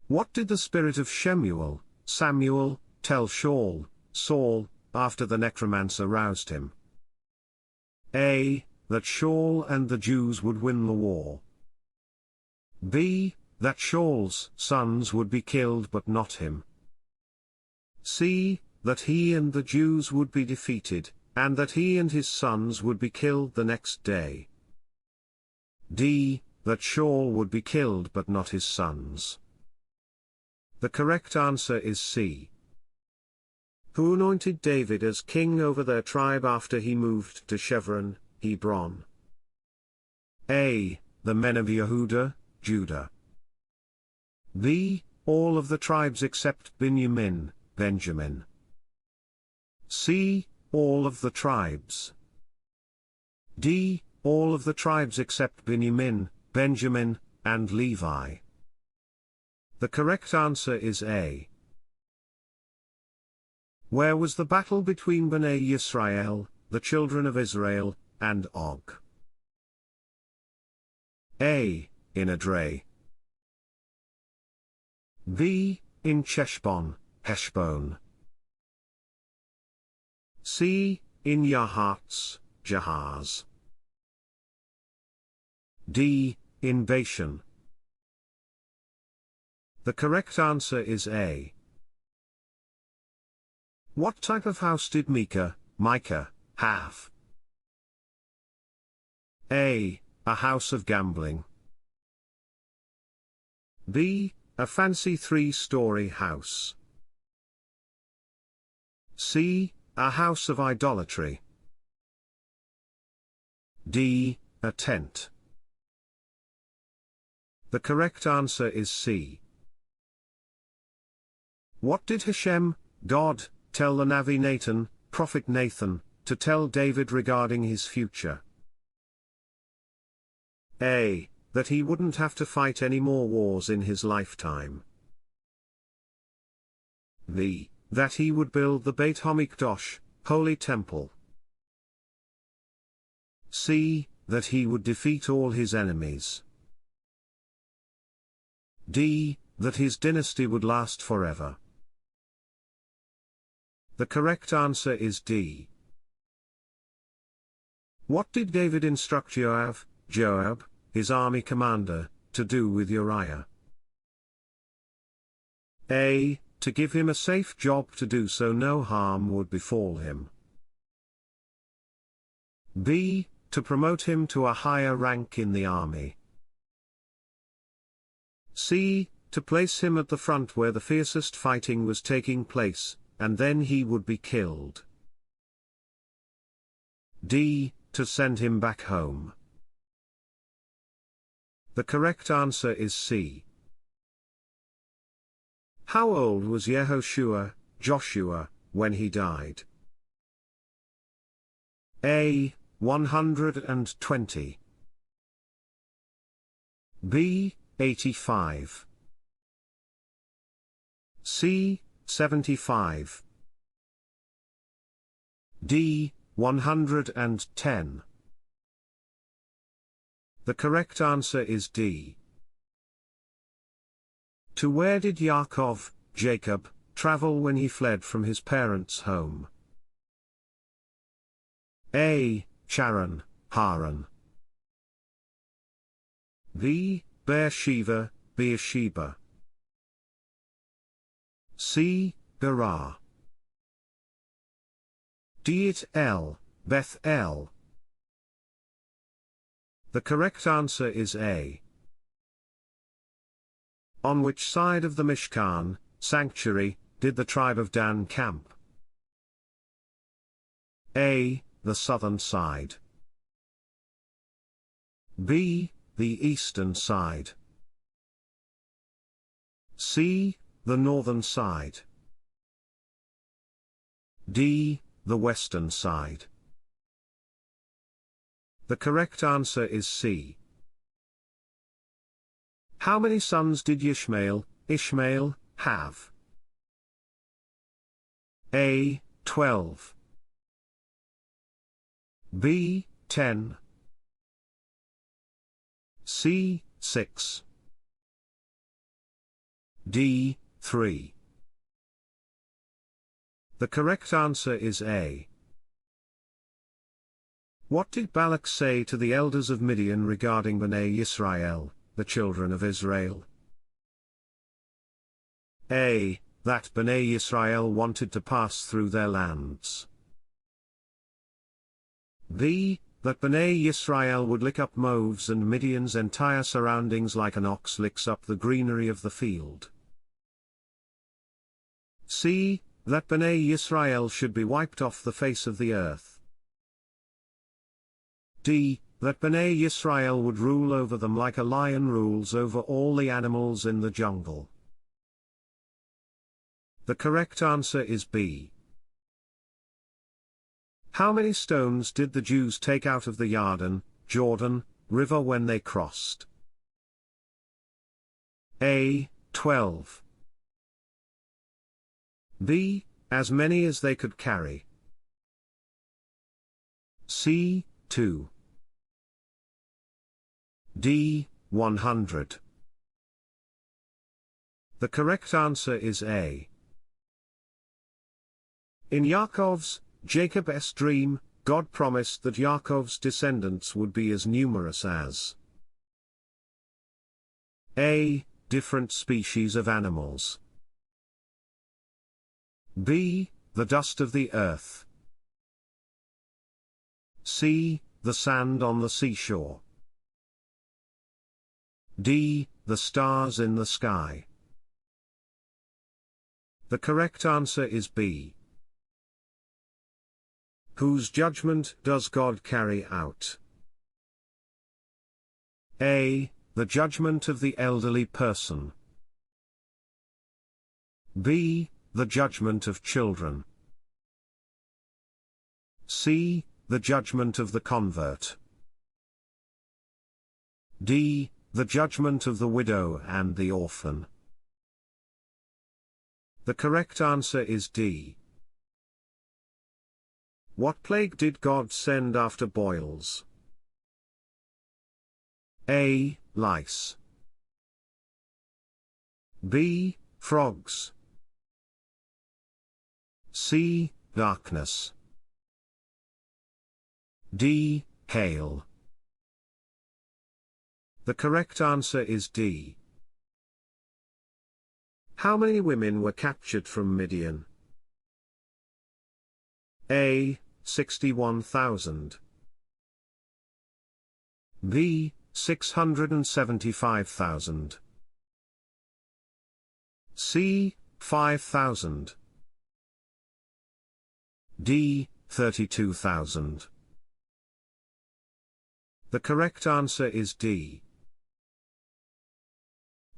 What did the spirit of Shemuel, Samuel, tell Saul, after the necromancer roused him? A. That Shaul and the Jews would win the war. B. That Shaul's sons would be killed but not him. C. That he and the Jews would be defeated, and that he and his sons would be killed the next day. D. That Shaul would be killed but not his sons. The correct answer is C. Who anointed David as king over their tribe after he moved to Hebron? A. The men of Yehuda, Judah. B. All of the tribes except Benjamin. C. All of the tribes. D. All of the tribes except Benjamin, and Levi. The correct answer is A. Where was the battle between Bnei Yisrael, the children of Israel, and Og? A. In Edrei. B. In Heshbon. C. In Jahaz. D. In Bashan. The correct answer is A. What type of house did Micah have? A. A house of gambling. B. A fancy 3-story house. C. A house of idolatry. D. A tent. The correct answer is C. What did Hashem, God, tell the Navi prophet Nathan, to tell David regarding his future? A. That he wouldn't have to fight any more wars in his lifetime. B. That he would build the Beit HaMikdash, Holy Temple. C. That he would defeat all his enemies. D. That his dynasty would last forever. The correct answer is D. What did David instruct Joab, his army commander, to do with Uriah? A. To give him a safe job to do so no harm would befall him. B. To promote him to a higher rank in the army. C. To place him at the front where the fiercest fighting was taking place, and then he would be killed. D. To send him back home. The correct answer is C. How old was Joshua, when he died? A. 120. B. 85. C. 75. D. 110. The correct answer is D. To where did Jacob, travel when he fled from his parents' home? A. Haran. B. Beersheba. C. Gerar. D. Bethel. The correct answer is A. On which side of the Mishkan, sanctuary, did the tribe of Dan camp? A. The southern side. B. The eastern side. C. The northern side. D. The western side. The correct answer is C. How many sons did Ishmael have? A. 12. B. 10. C. 6. D. 3. The correct answer is A. What did Balak say to the elders of Midian regarding Bnei Yisrael, the children of Israel? A. That Bnei Yisrael wanted to pass through their lands. B. That Bnei Yisrael would lick up Moab's and Midian's entire surroundings like an ox licks up the greenery of the field. C. That Bnei Yisrael should be wiped off the face of the earth. D. That Bnei Yisrael would rule over them like a lion rules over all the animals in the jungle. The correct answer is B. How many stones did the Jews take out of the Jordan River when they crossed? A. 12. B. As many as they could carry. C. 2. D. 100. The correct answer is A. In Jacob's dream, God promised that Yaakov's descendants would be as numerous as A. Different species of animals. B. The dust of the earth. C. The sand on the seashore. D. The stars in the sky. The correct answer is B. Whose judgment does God carry out? A. The judgment of the elderly person. B. The judgment of children. C. The judgment of the convert. D. The judgment of the widow and the orphan. The correct answer is D. What plague did God send after boils? A. Lice. B. Frogs. C. Darkness. D. Hail. The correct answer is D. How many women were captured from Midian? A. 61,000. B. 675,000. C. 5,000. D. 32,000. The correct answer is D.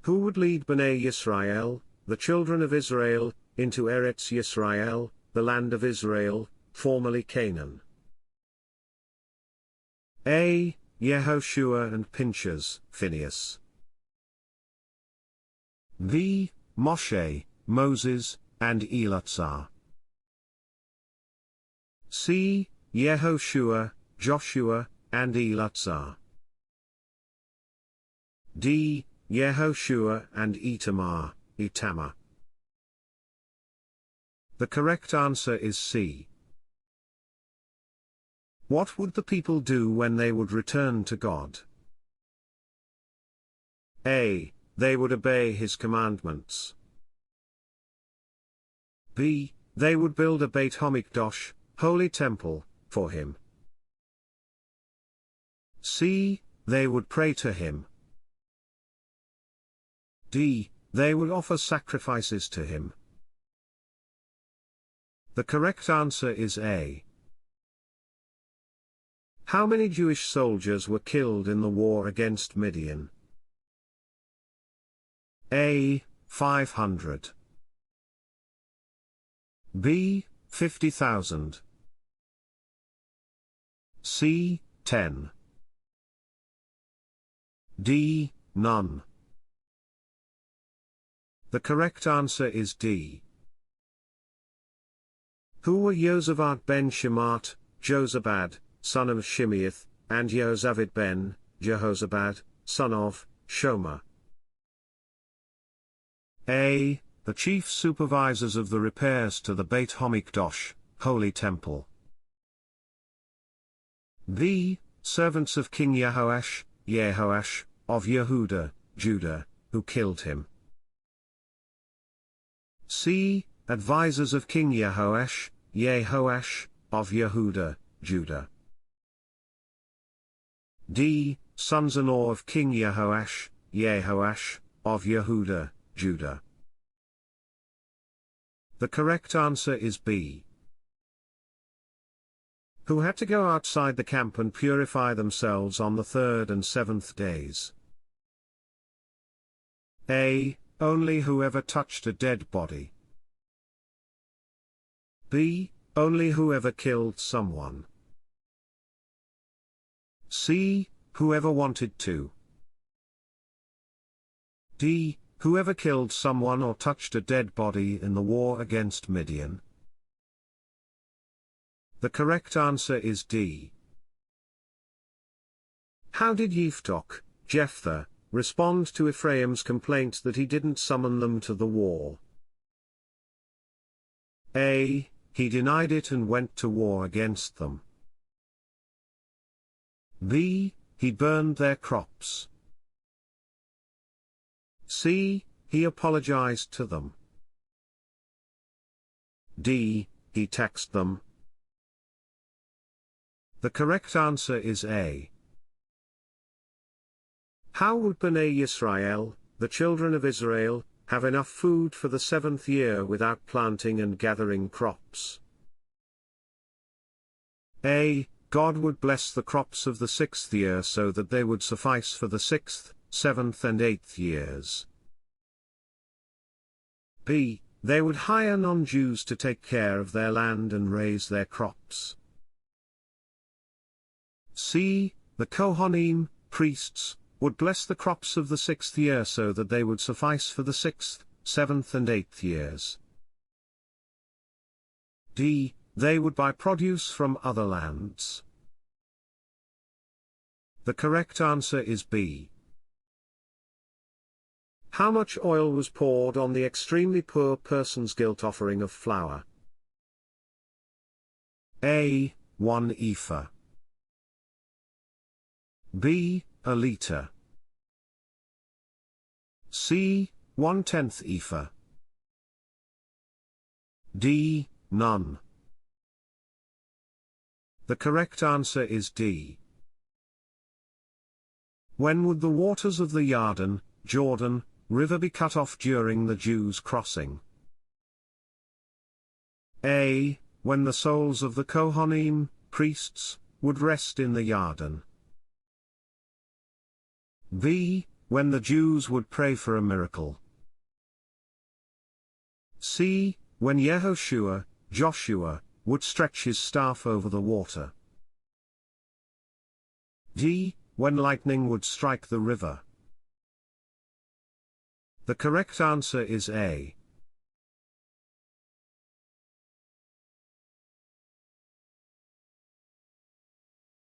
Who would lead Bnei Yisrael, the children of Israel, into Eretz Yisrael, the land of Israel, formerly Canaan? A. Yehoshua and Pinchas, Phinehas. B. Moshe, Moses, and Eleazar. C. Yehoshua, Joshua, and Eleazar. D. Yehoshua and Itamar. The correct answer is C. What would the people do when they would return to God? A. They would obey His commandments. B. They would build a Beit HaMikdash, holy temple, for Him. C. They would pray to Him. D. They would offer sacrifices to Him. The correct answer is A. How many Jewish soldiers were killed in the war against Midian? A. 500. B. 50,000. C. 10. D. None. The correct answer is D. Who were Josaphat ben Shemat, Jozabad, son of Shimeath, and Jehozavid ben Jehozabad, son of Shomer? A. The chief supervisors of the repairs to the Beit Hamikdash, Holy Temple. B. Servants of King Jehoash, of Yehuda, Judah, who killed him. C. Advisors of King Jehoash, of Yehuda, Judah. D. Sons-in-law of King Jehoash, of Yehuda, Judah. The correct answer is B. Who had to go outside the camp and purify themselves on the 3rd and 7th days. A. Only whoever touched a dead body. B. Only whoever killed someone. C. Whoever wanted to. D. Whoever killed someone or touched a dead body in the war against Midian. The correct answer is D. How did Jephthah, respond to Ephraim's complaint that he didn't summon them to the war? A. He denied it and went to war against them. B. He burned their crops. C. He apologized to them. D. He taxed them. The correct answer is A. How would Bnei Yisrael, the children of Israel, have enough food for the 7th year without planting and gathering crops? A. God would bless the crops of the 6th year so that they would suffice for the 6th, 7th and 8th years. B. They would hire non-Jews to take care of their land and raise their crops. C. The Kohanim, priests, would bless the crops of the 6th year so that they would suffice for the 6th, 7th and 8th years. D. They would buy produce from other lands. The correct answer is B. How much oil was poured on the extremely poor person's guilt offering of flour? A. 1 ephah. B. A liter. C. 1/10 ephah. D. None. The correct answer is D. When would the waters of the Jordan River be cut off during the Jews' crossing? A. When the souls of the Kohanim, priests, would rest in the Yarden. B. When the Jews would pray for a miracle. C. When Joshua, would stretch his staff over the water. D. When lightning would strike the river. The correct answer is A.